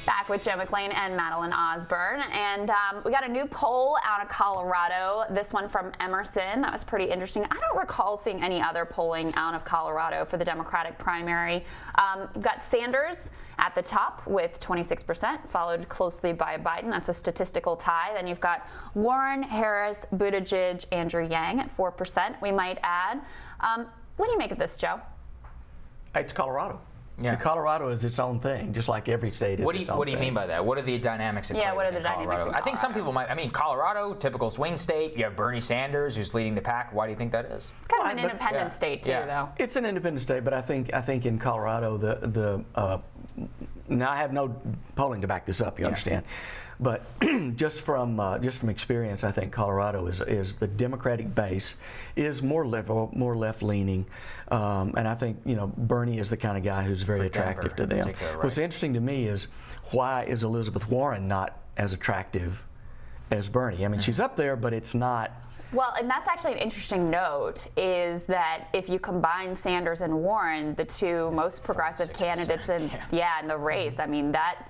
Back with Joe McClean and Madeline Osburn. And we got a new poll out of Colorado, this one from Emerson. That was pretty interesting. I don't recall seeing any other polling out of Colorado for the Democratic primary. You've got Sanders at the top with 26%, followed closely by Biden. That's a statistical tie. Then you've got Warren, Harris, Buttigieg, Andrew Yang at 4%, we might add. What do you make of this, Joe? It's Colorado. Yeah. Colorado is its own thing, just like every state is its own thing. What do you mean by that? What are the dynamics in what are the Colorado? dynamics in I think some Colorado? people might. I mean, Colorado, typical swing state. You have Bernie Sanders, who's leading the pack. Why do you think that is? It's kind of an independent state too, though. It's an independent state, but I think in Colorado now I have no polling to back this up. You understand? But just from experience, I think Colorado is the Democratic base is more liberal, more left leaning, and I think Bernie is the kind of guy who's very attractive to them. Right. What's interesting to me is why is Elizabeth Warren not as attractive as Bernie? I mean, she's up there, but it's not. Well, and that's actually an interesting note, is that if you combine Sanders and Warren, the two most progressive candidates in the race, I mean, that's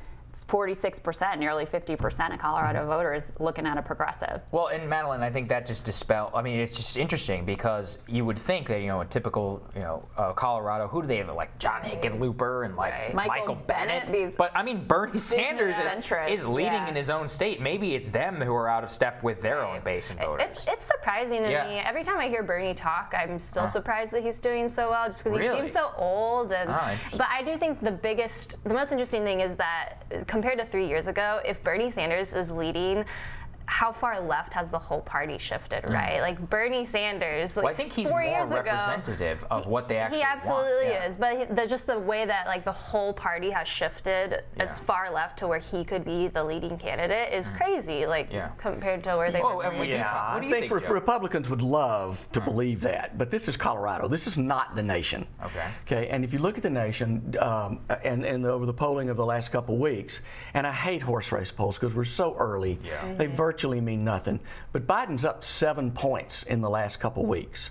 46%, nearly 50% of Colorado voters looking at a progressive. Well, and Madeline, I think that just it's just interesting because you would think that, a typical, Colorado, who do they have? Like John Hickenlooper and like Michael Bennett. But I mean, Bernie Sanders is leading in his own state. Maybe it's them who are out of step with their own base and voters. It's surprising to me. Every time I hear Bernie talk, I'm still surprised that he's doing so well, just because he seems so old. But I do think the most interesting thing is that compared to 3 years ago, if Bernie Sanders is leading, how far left has the whole party shifted, right? Like Bernie Sanders, I think he's 4 more years representative of what they actually want. He absolutely is, but just the way that the whole party has shifted as far left to where he could be the leading candidate is crazy, compared to where they were. I think Republicans would love to believe that, but this is Colorado. This is not the nation. Okay. And if you look at the nation and over the polling of the last couple of weeks, and I hate horse race polls because we're so early, they virtually mean nothing. But Biden's up 7 points in the last couple weeks.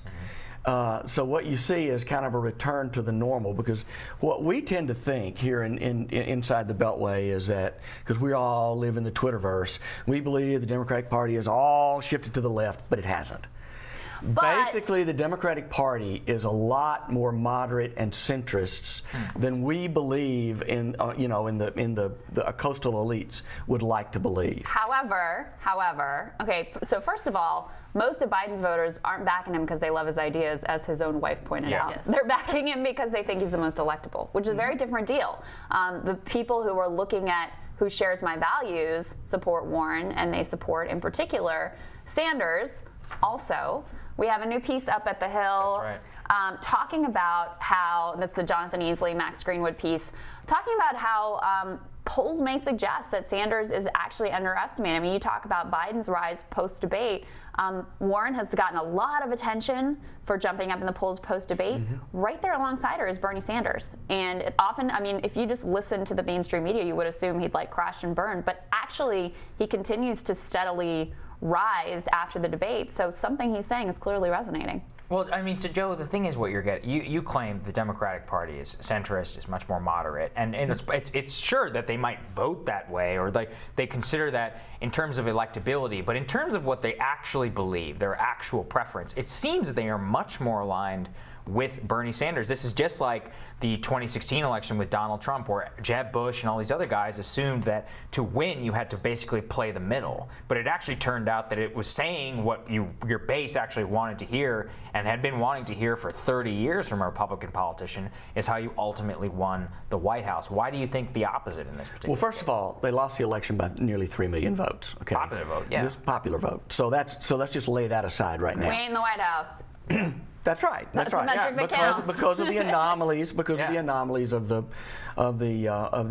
So what you see is kind of a return to the normal, because what we tend to think here inside the Beltway is that, because we all live in the Twitterverse, we believe the Democratic Party has all shifted to the left, but it hasn't. Basically, the Democratic Party is a lot more moderate and centrists than we believe in the coastal elites would like to believe. However, okay, so first of all, most of Biden's voters aren't backing him because they love his ideas, as his own wife pointed out. Yes. They're backing him because they think he's the most electable, which is a very different deal. The people who are looking at who shares my values support Warren, and they support, in particular, Sanders also. We have a new piece up at the Hill talking about how, this is the Jonathan Easley, Max Greenwood piece, talking about how polls may suggest that Sanders is actually underestimated. I mean, you talk about Biden's rise post-debate. Warren has gotten a lot of attention for jumping up in the polls post-debate. Right there alongside her is Bernie Sanders. And it often, I mean, if you just listen to the mainstream media, you would assume he'd crash and burn. But actually, he continues to steadily rise after the debate, so something he's saying is clearly resonating. Well, I mean, so Joe, the thing is, what you're getting, you claim the Democratic Party is centrist, is much more moderate, and it's sure that they might vote that way, or they consider that in terms of electability, but in terms of what they actually believe, their actual preference, it seems that they are much more aligned with Bernie Sanders. This is just like the 2016 election with Donald Trump, where Jeb Bush and all these other guys assumed that to win you had to basically play the middle. But it actually turned out that it was saying what your base actually wanted to hear and had been wanting to hear for 30 years from a Republican politician, is how you ultimately won the White House. Why do you think the opposite in this particular case? Well, first of all, they lost the election by nearly 3 million votes. Okay. Popular vote, yeah. This popular vote. So let's just lay that aside right now. We ain't in the White House. That's right. That's right. The metric that counts. Because of the anomalies, of the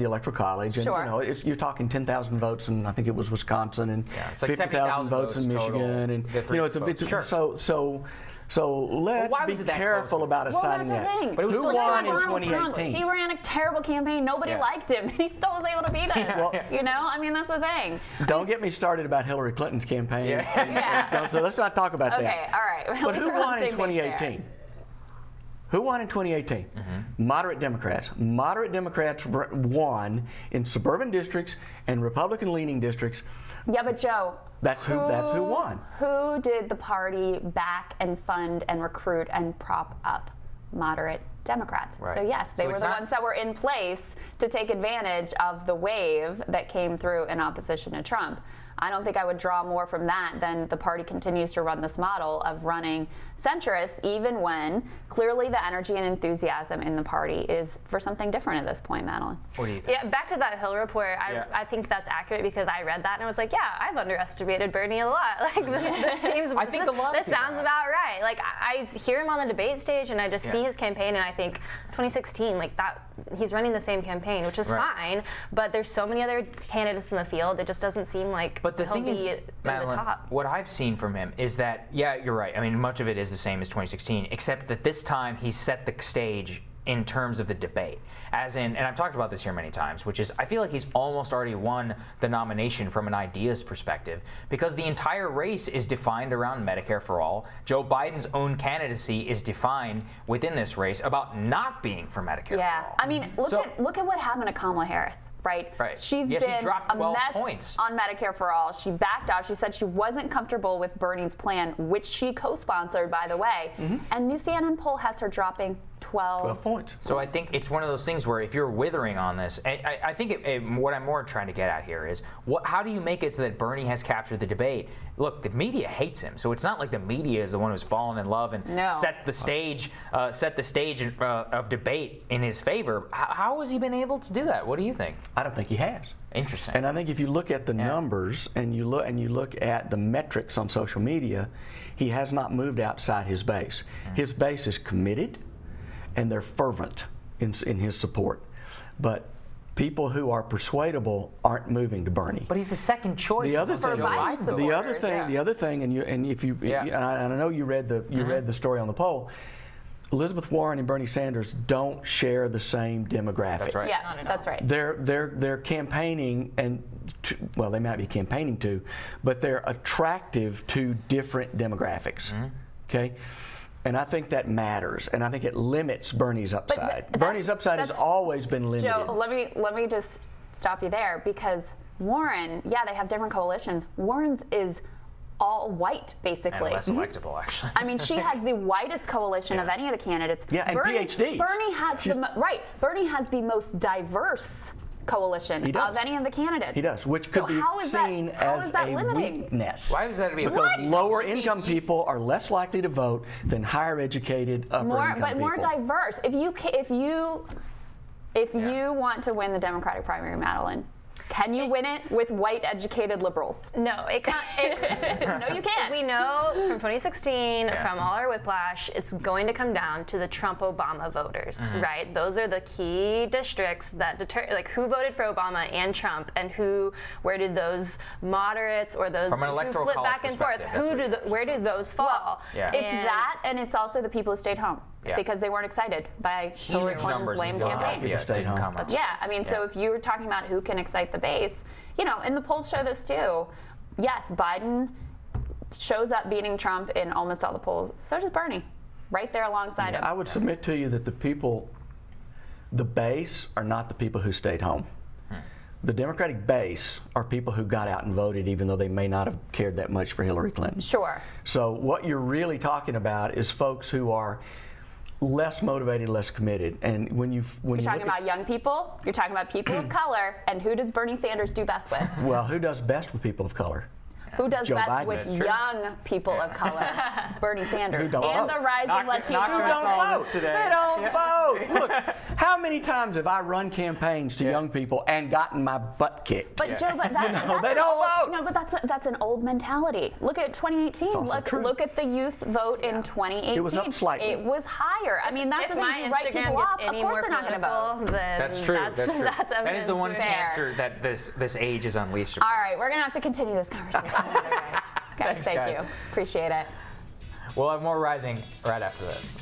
Electoral College, and sure. You're talking 10,000 votes, and I think it was Wisconsin, and it's like 50,000 votes in Michigan, and So let's be careful about assigning that. But it was Who won in 2018? He ran a terrible campaign. Nobody liked him. He still was able to beat him. Well, I mean, that's the thing. Don't get me started about Hillary Clinton's campaign. So let's not talk about that. Okay, all right. But who won in 2018? Who won in 2018? Moderate Democrats. Moderate Democrats won in suburban districts and Republican-leaning districts. Yeah, but Joe, that's who won. Who did the party back and fund and recruit and prop up? Moderate Democrats. Right. So yes, they were the ones that were in place to take advantage of the wave that came through in opposition to Trump. I don't think I would draw more from that than the party continues to run this model of running centrists, even when clearly the energy and enthusiasm in the party is for something different at this point, Madeline. What do you think? Yeah, back to that Hill report, I think that's accurate because I read that and I was like, yeah, I've underestimated Bernie a lot. Like this seems, I think this sounds about right. Like I hear him on the debate stage and I just see his campaign and I think 2016, like that, he's running the same campaign, which is fine, but there's so many other candidates in the field, it just doesn't seem like But the he'll thing be is, in Madeline, the top. what I've seen from him is that, yeah, you're right. I mean, much of it is the same as 2016, except that this time he set the stage in terms of the debate. As in, and I've talked about this here many times, which is I feel like he's almost already won the nomination from an ideas perspective because the entire race is defined around Medicare for all. Joe Biden's own candidacy is defined within this race about not being for Medicare for all. I mean, look at what happened to Kamala Harris. Right. She's been she dropped 12 a mess points on Medicare for All. She backed out. She said she wasn't comfortable with Bernie's plan, which she co-sponsored, by the way. And new CNN poll has her dropping 12 points. So I think it's one of those things where if you're withering on this, I think what I'm more trying to get at here is how do you make it so that Bernie has captured the debate? Look, the media hates him, so it's not like the media is the one who's fallen in love and set the stage of debate in his favor. How has he been able to do that? What do you think? I don't think he has. Interesting. And I think if you look at the numbers and you look at the metrics on social media, he has not moved outside his base. His base is committed, and they're fervent in his support. But people who are persuadable aren't moving to Bernie. But he's the second choice. The other thing, and if you, and I know you read the story on the poll. Elizabeth Warren and Bernie Sanders don't share the same demographic. That's right. Yeah, that's right. They're campaigning, and well, they might be campaigning to, but they're attractive to different demographics. Okay. And I think that matters, and I think it limits Bernie's upside. Bernie's upside has always been limited. Joe, let me just stop you there because Warren, they have different coalitions. Warren's is all white, basically. And less electable, actually. I mean, she has the whitest coalition of any of the candidates. Yeah, and PhDs. Bernie has the most diverse coalition of any of the candidates. He does, which could be seen as a weakness. Why is that to be a Because lower income people are less likely to vote than higher educated upper income people. But more diverse. If you want to win the Democratic primary, Madeline, can you win it with white educated liberals? No, it can't. No, you can't. We know from 2016, from all our whiplash, it's going to come down to the Trump-Obama voters, right? Those are the key districts that deter, like who voted for Obama and Trump, and where did those moderates or those from an who electoral flip back and forth, where do those fall? It's that, and it's also the people who stayed home. Because they weren't excited by Hillary Clinton's lame campaign. I mean, so if you were talking about who can excite the base, and the polls show this too. Yes, Biden shows up beating Trump in almost all the polls. So does Bernie, right there alongside him. I would submit to you that the base are not the people who stayed home. The Democratic base are people who got out and voted even though they may not have cared that much for Hillary Clinton. Sure. So what you're really talking about is folks who are less motivated, less committed. And when you're talking about young people, you're talking about people of color, and who does Bernie Sanders do best with? Well, who does best with people of color? Who does Joe best Biden. with young people of color? Bernie Sanders. Who don't and vote. the rising Latino. Who don't vote? They don't vote. Look, how many times have I run campaigns to young people and gotten my butt kicked? But Joe, but that's they don't vote. No, but that's an old mentality. Look at 2018. Look at the youth vote in 2018. It was up slightly. It was higher. I mean, that's if the my thing. You write people off. Of course, they're not going to vote. That's true. That's true. That is the one cancer that this age is unleashed upon. All right, we're going to have to continue this conversation another day. Thanks, thank guys. you. Appreciate it. We'll have more Rising right after this.